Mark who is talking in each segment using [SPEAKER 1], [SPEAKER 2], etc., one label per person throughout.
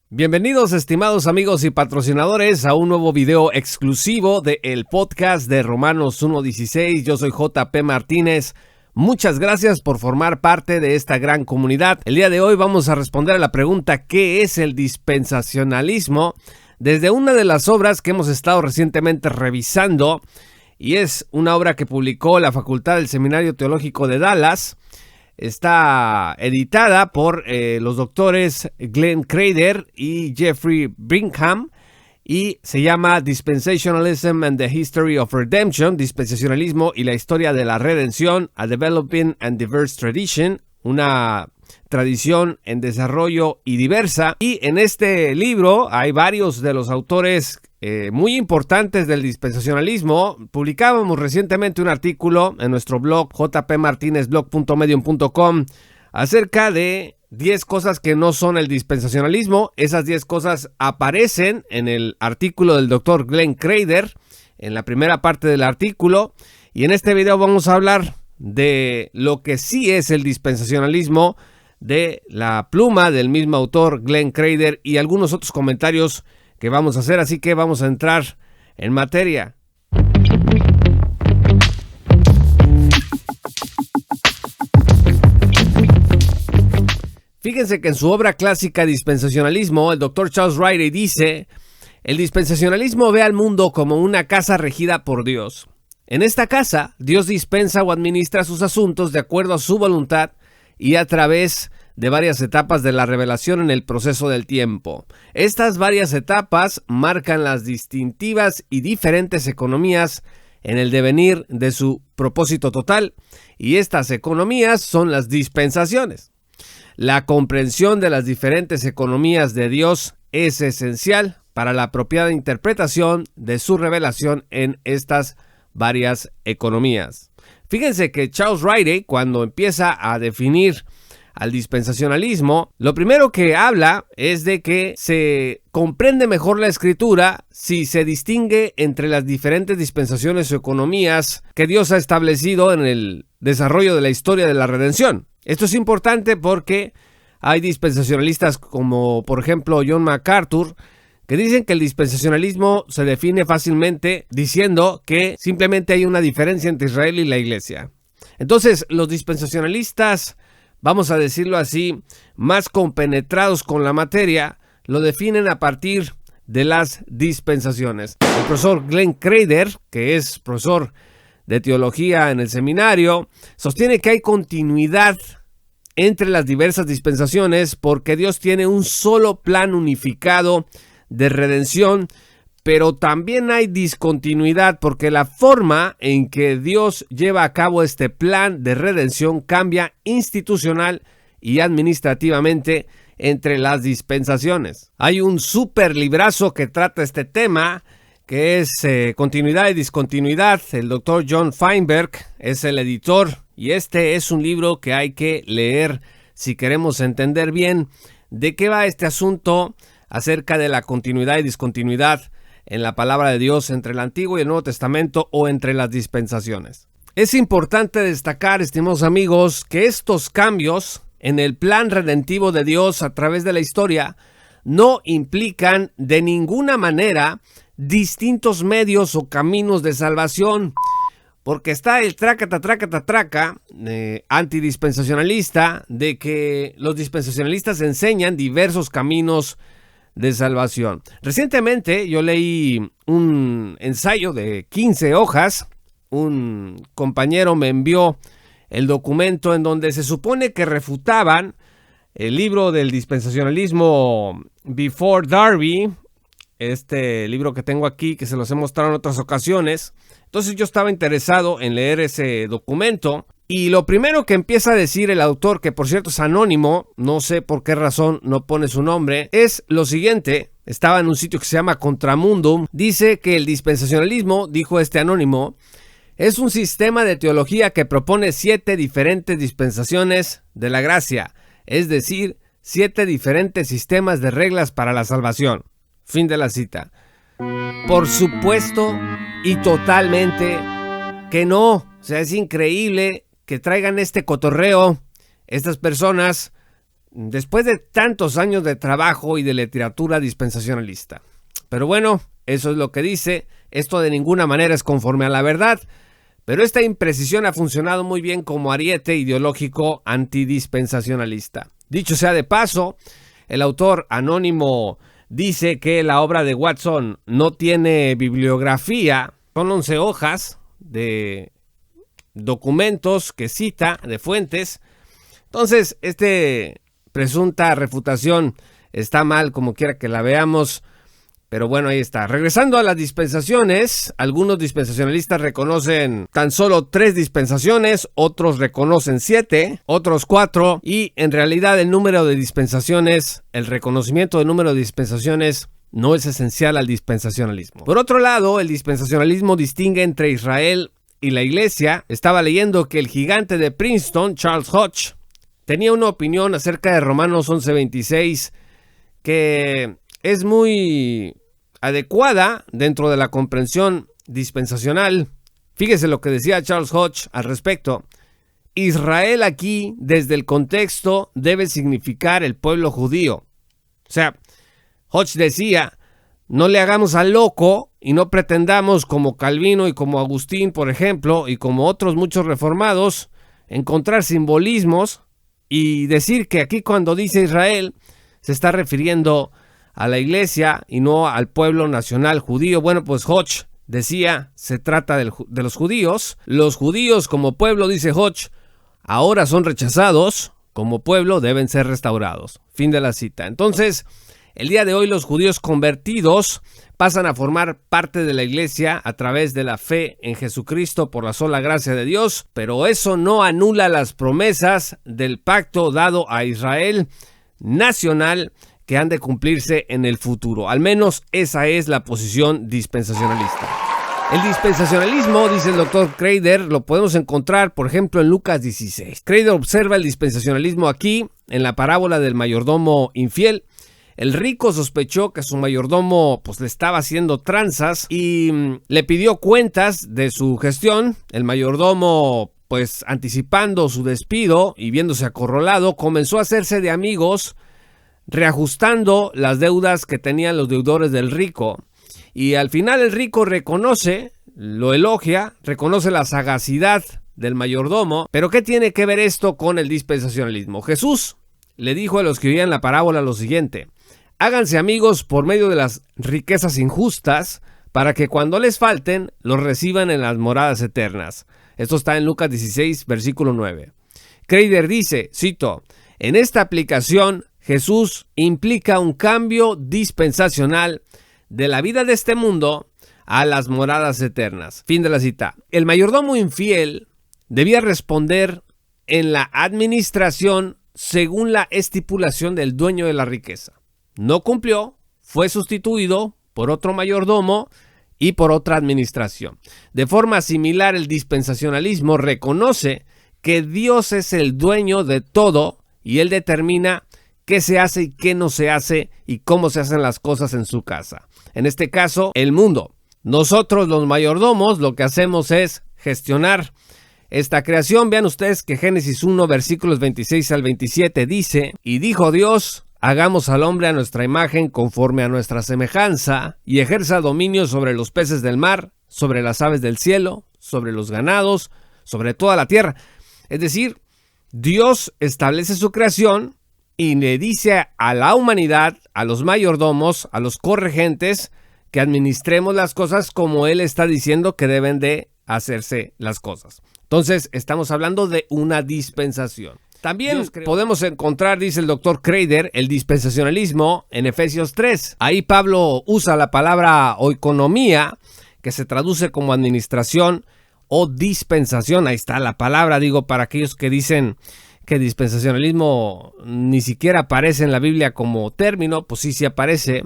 [SPEAKER 1] Bienvenidos, estimados amigos y patrocinadores, a un nuevo video exclusivo de el podcast de Romanos 1:16. Yo soy JP Martínez. Muchas gracias por formar parte de esta gran comunidad. El día de hoy vamos a responder a la pregunta ¿qué es el dispensacionalismo? Desde una de las obras que hemos estado recientemente revisando, y es una obra que publicó la Facultad del Seminario Teológico de Dallas. Está editada por los doctores Glenn Crader y Jeffrey Bingham y se llama Dispensationalism and the History of Redemption, Dispensacionalismo y la historia de la redención, a Developing and Diverse Tradition, una tradición en desarrollo y diversa. Y en este libro hay varios de los autores muy importantes del dispensacionalismo. Publicábamos recientemente un artículo en nuestro blog jpmartinezblog.medium.com acerca de 10 cosas que no son el dispensacionalismo. Esas 10 cosas aparecen en el artículo del Dr. Glenn Crader, en la primera parte del artículo, y en este video vamos a hablar de lo que sí es el dispensacionalismo, de la pluma del mismo autor Glenn Crader y algunos otros comentarios que vamos a hacer, así que vamos a entrar en materia. Fíjense que en su obra clásica Dispensacionalismo, el Dr. Charles Riley dice: el dispensacionalismo ve al mundo como una casa regida por Dios. En esta casa, Dios dispensa o administra sus asuntos de acuerdo a su voluntad y a través de varias etapas de la revelación en el proceso del tiempo. Estas varias etapas marcan las distintivas y diferentes economías en el devenir de su propósito total, y estas economías son las dispensaciones. La comprensión de las diferentes economías de Dios es esencial para la apropiada interpretación de su revelación en estas varias economías. Fíjense que Charles Riley, cuando empieza a definir al dispensacionalismo, lo primero que habla es de que se comprende mejor la escritura si se distingue entre las diferentes dispensaciones o economías que Dios ha establecido en el desarrollo de la historia de la redención. Esto es importante porque hay dispensacionalistas como, por ejemplo, John MacArthur, que dicen que el dispensacionalismo se define fácilmente diciendo que simplemente hay una diferencia entre Israel y la iglesia. Entonces, los dispensacionalistas, vamos a decirlo así, más compenetrados con la materia, lo definen a partir de las dispensaciones. El profesor Glenn Crader, que es profesor de teología en el seminario, sostiene que hay continuidad entre las diversas dispensaciones porque Dios tiene un solo plan unificado de redención, pero también hay discontinuidad porque la forma en que Dios lleva a cabo este plan de redención cambia institucional y administrativamente entre las dispensaciones. Hay un súper librazo que trata este tema, que es continuidad y discontinuidad. El Dr. John Feinberg es el editor y este es un libro que hay que leer si queremos entender bien de qué va este asunto acerca de la continuidad y discontinuidad en la palabra de Dios entre el Antiguo y el Nuevo Testamento o entre las dispensaciones. Es importante destacar, estimados amigos, que estos cambios en el plan redentivo de Dios a través de la historia no implican de ninguna manera distintos medios o caminos de salvación, porque está el traca antidispensacionalista de que los dispensacionalistas enseñan diversos caminos de salvación. Recientemente yo leí un ensayo de 15 hojas. Un compañero me envió el documento en donde se supone que refutaban el libro del dispensacionalismo Before Darby, este libro que tengo aquí, que se los he mostrado en otras ocasiones. Entonces yo estaba interesado en leer ese documento. Y lo primero que empieza a decir el autor, que por cierto es anónimo, no sé por qué razón no pone su nombre, es lo siguiente. Estaba en un sitio que se llama Contramundum. Dice que el dispensacionalismo, dijo este anónimo, es un sistema de teología que propone 7 diferentes dispensaciones de la gracia, es decir, 7 diferentes sistemas de reglas para la salvación. Fin de la cita. Por supuesto y totalmente que no. O sea, es increíble que traigan este cotorreo estas personas después de tantos años de trabajo y de literatura dispensacionalista. Pero bueno, eso es lo que dice. Esto de ninguna manera es conforme a la verdad, pero esta imprecisión ha funcionado muy bien como ariete ideológico antidispensacionalista. Dicho sea de paso, el autor anónimo dice que la obra de Watson no tiene bibliografía. Son 11 hojas de documentos que cita de fuentes. Entonces, presunta refutación está mal, como quiera que la veamos. Pero bueno, ahí está. Regresando a las dispensaciones, algunos dispensacionalistas reconocen tan solo 3 dispensaciones, otros reconocen 7, otros 4, y en realidad el número de dispensaciones, el reconocimiento del número de dispensaciones no es esencial al dispensacionalismo. Por otro lado, el dispensacionalismo distingue entre Israel y la iglesia. Estaba leyendo que el gigante de Princeton, Charles Hodge, tenía una opinión acerca de Romanos 11:26 que es muy adecuada dentro de la comprensión dispensacional. Fíjese lo que decía Charles Hodge al respecto. Israel aquí, desde el contexto, debe significar el pueblo judío. O sea, Hodge decía, no le hagamos al loco y no pretendamos, como Calvino y como Agustín, por ejemplo, y como otros muchos reformados, encontrar simbolismos y decir que aquí cuando dice Israel se está refiriendo a la iglesia y no al pueblo nacional judío. Bueno, pues Hodge decía, se trata de los judíos. Los judíos como pueblo, dice Hodge, ahora son rechazados, como pueblo deben ser restaurados. Fin de la cita. Entonces, el día de hoy los judíos convertidos pasan a formar parte de la iglesia a través de la fe en Jesucristo por la sola gracia de Dios, pero eso no anula las promesas del pacto dado a Israel nacional que han de cumplirse en el futuro. Al menos esa es la posición dispensacionalista. El dispensacionalismo, dice el doctor Kreider, lo podemos encontrar, por ejemplo, en Lucas 16. Kreider observa el dispensacionalismo aquí, en la parábola del mayordomo infiel. El rico sospechó que su mayordomo le estaba haciendo tranzas y le pidió cuentas de su gestión. El mayordomo, anticipando su despido y viéndose acorralado, comenzó a hacerse de amigos, reajustando las deudas que tenían los deudores del rico. Y al final el rico reconoce, lo elogia, reconoce la sagacidad del mayordomo. Pero ¿qué tiene que ver esto con el dispensacionalismo? Jesús le dijo a los que oían la parábola lo siguiente: háganse amigos por medio de las riquezas injustas, para que cuando les falten, los reciban en las moradas eternas. Esto está en Lucas 16, versículo 9. Kreider dice, cito, en esta aplicación, Jesús implica un cambio dispensacional de la vida de este mundo a las moradas eternas. Fin de la cita. El mayordomo infiel debía responder en la administración según la estipulación del dueño de la riqueza. No cumplió, fue sustituido por otro mayordomo y por otra administración. De forma similar, el dispensacionalismo reconoce que Dios es el dueño de todo y Él determina qué se hace y qué no se hace y cómo se hacen las cosas en su casa. En este caso, el mundo. Nosotros, los mayordomos, lo que hacemos es gestionar esta creación. Vean ustedes que Génesis 1, versículos 26 al 27 dice, y dijo Dios, hagamos al hombre a nuestra imagen conforme a nuestra semejanza y ejerza dominio sobre los peces del mar, sobre las aves del cielo, sobre los ganados, sobre toda la tierra. Es decir, Dios establece su creación y le dice a la humanidad, a los mayordomos, a los corregentes, que administremos las cosas como Él está diciendo que deben de hacerse las cosas. Entonces, estamos hablando de una dispensación. También podemos encontrar, dice el doctor Kreider, el dispensacionalismo en Efesios 3. Ahí Pablo usa la palabra oikonomía, que se traduce como administración o dispensación. Ahí está la palabra, para aquellos que dicen que dispensacionalismo ni siquiera aparece en la Biblia como término, pues sí aparece.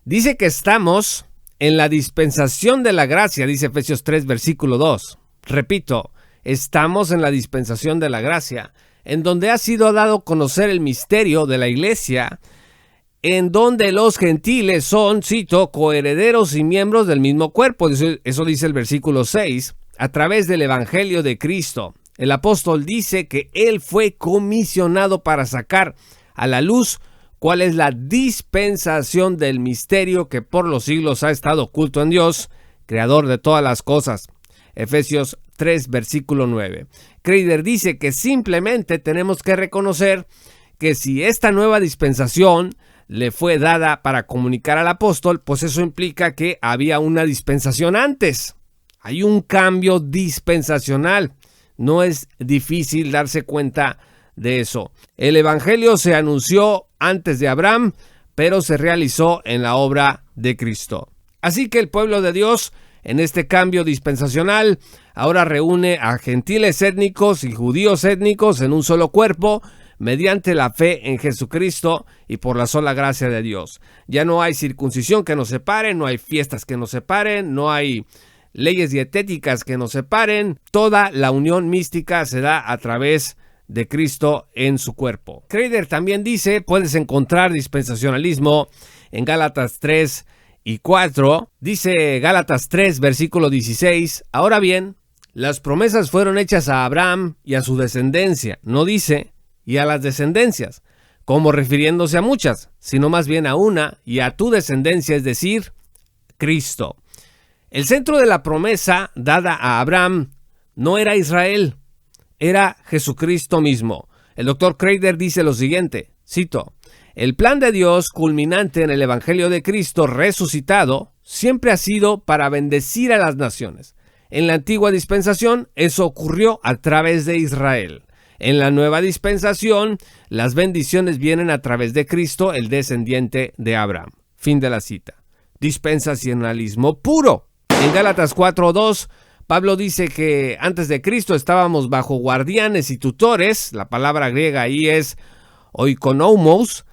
[SPEAKER 1] Dice que estamos en la dispensación de la gracia, dice Efesios 3, versículo 2. Repito, estamos en la dispensación de la gracia, en donde ha sido dado a conocer el misterio de la iglesia, en donde los gentiles son, cito, coherederos y miembros del mismo cuerpo. Eso dice el versículo 6, a través del evangelio de Cristo. El apóstol dice que él fue comisionado para sacar a la luz cuál es la dispensación del misterio que por los siglos ha estado oculto en Dios, creador de todas las cosas. Efesios 3, versículo 9. Kreider dice que simplemente tenemos que reconocer que si esta nueva dispensación le fue dada para comunicar al apóstol, pues eso implica que había una dispensación antes. Hay un cambio dispensacional. No es difícil darse cuenta de eso. El evangelio se anunció antes de Abraham, pero se realizó en la obra de Cristo. Así que el pueblo de Dios, en este cambio dispensacional, ahora reúne a gentiles étnicos y judíos étnicos en un solo cuerpo, mediante la fe en Jesucristo y por la sola gracia de Dios. Ya no hay circuncisión que nos separe, no hay fiestas que nos separen, no hay leyes dietéticas que nos separen. Toda la unión mística se da a través de Cristo en su cuerpo. Kreider también dice, puedes encontrar dispensacionalismo en Gálatas 3 y 4. Dice Gálatas 3, versículo 16, ahora bien, las promesas fueron hechas a Abraham y a su descendencia. No dice, y a las descendencias, como refiriéndose a muchas, sino más bien a una y a tu descendencia, es decir, Cristo. El centro de la promesa dada a Abraham no era Israel, era Jesucristo mismo. El Dr. Kreider dice lo siguiente, cito, el plan de Dios culminante en el Evangelio de Cristo resucitado siempre ha sido para bendecir a las naciones. En la antigua dispensación eso ocurrió a través de Israel. En la nueva dispensación, las bendiciones vienen a través de Cristo, el descendiente de Abraham. Fin de la cita. Dispensacionalismo puro. En Gálatas 4:2, Pablo dice que antes de Cristo estábamos bajo guardianes y tutores, la palabra griega ahí es oikonomos,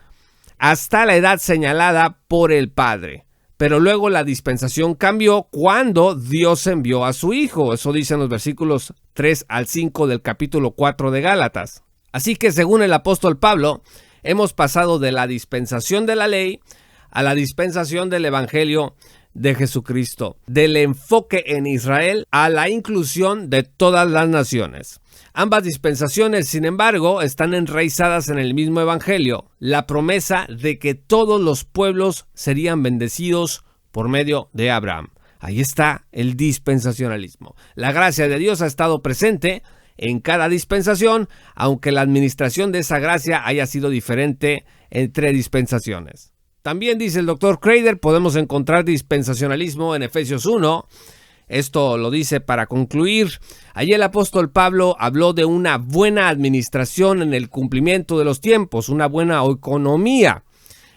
[SPEAKER 1] hasta la edad señalada por el Padre. Pero luego la dispensación cambió cuando Dios envió a su Hijo. Eso dicen los versículos 3 al 5 del capítulo 4 de Gálatas. Así que según el apóstol Pablo, hemos pasado de la dispensación de la ley a la dispensación del Evangelio de Jesucristo, del enfoque en Israel a la inclusión de todas las naciones. Ambas dispensaciones, sin embargo, están enraizadas en el mismo evangelio, la promesa de que todos los pueblos serían bendecidos por medio de Abraham. Ahí está el dispensacionalismo. La gracia de Dios ha estado presente en cada dispensación, aunque la administración de esa gracia haya sido diferente entre dispensaciones. También dice el Dr. Kreider, podemos encontrar dispensacionalismo en Efesios 1. Esto lo dice para concluir. Allí el apóstol Pablo habló de una buena administración en el cumplimiento de los tiempos, una buena economía,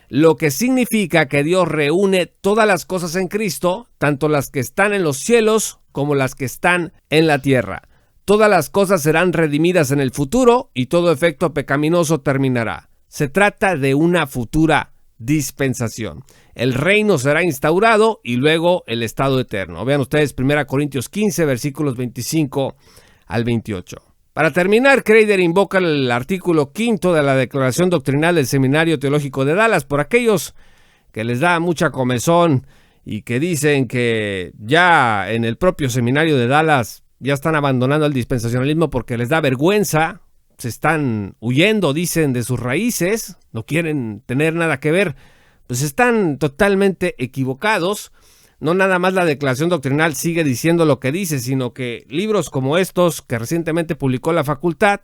[SPEAKER 1] lo que significa que Dios reúne todas las cosas en Cristo, tanto las que están en los cielos como las que están en la tierra. Todas las cosas serán redimidas en el futuro y todo efecto pecaminoso terminará. Se trata de una futura dispensación. El reino será instaurado y luego el estado eterno. Vean ustedes 1 Corintios 15, versículos 25 al 28. Para terminar, Kreider invoca el artículo 5 de la Declaración Doctrinal del Seminario Teológico de Dallas por aquellos que les da mucha comezón y que dicen que ya en el propio seminario de Dallas ya están abandonando el dispensacionalismo porque les da vergüenza. Se están huyendo, dicen, de sus raíces, no quieren tener nada que ver, pues están totalmente equivocados. No nada más la declaración doctrinal sigue diciendo lo que dice, sino que libros como estos que recientemente publicó la facultad,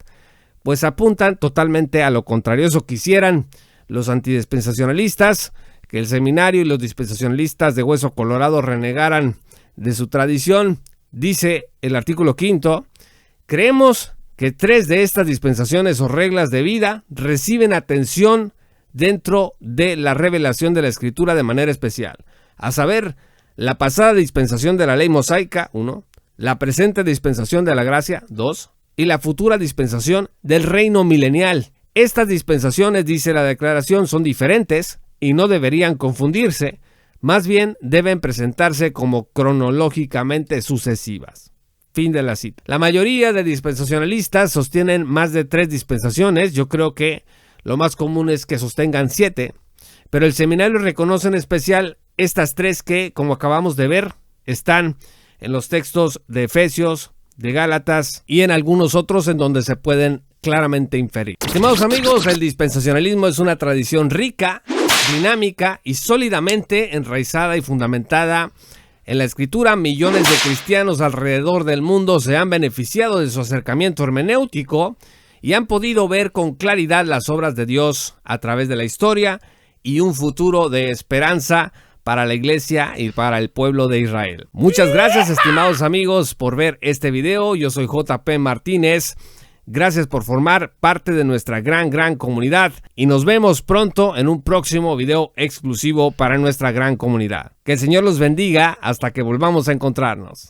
[SPEAKER 1] pues apuntan totalmente a lo contrario. Eso quisieran los antidispensacionalistas, que el seminario y los dispensacionalistas de hueso colorado renegaran de su tradición. Dice el artículo 5, creemos que 3 de estas dispensaciones o reglas de vida reciben atención dentro de la revelación de la Escritura de manera especial, a saber, la pasada dispensación de la ley mosaica, 1, la presente dispensación de la gracia, 2, y la futura dispensación del reino milenial. Estas dispensaciones, dice la declaración, son diferentes y no deberían confundirse, más bien deben presentarse como cronológicamente sucesivas. Fin de la cita. La mayoría de dispensacionalistas sostienen más de 3 dispensaciones. Yo creo que lo más común es que sostengan 7, pero el seminario reconoce en especial estas 3 que, como acabamos de ver, están en los textos de Efesios, de Gálatas y en algunos otros en donde se pueden claramente inferior. Estimados amigos, el dispensacionalismo es una tradición rica, dinámica y sólidamente enraizada y fundamentada en la Escritura. Millones de cristianos alrededor del mundo se han beneficiado de su acercamiento hermenéutico y han podido ver con claridad las obras de Dios a través de la historia y un futuro de esperanza para la iglesia y para el pueblo de Israel. Muchas gracias, estimados amigos, por ver este video. Yo soy JP Martínez. Gracias por formar parte de nuestra gran comunidad y nos vemos pronto en un próximo video exclusivo para nuestra gran comunidad. Que el Señor los bendiga hasta que volvamos a encontrarnos.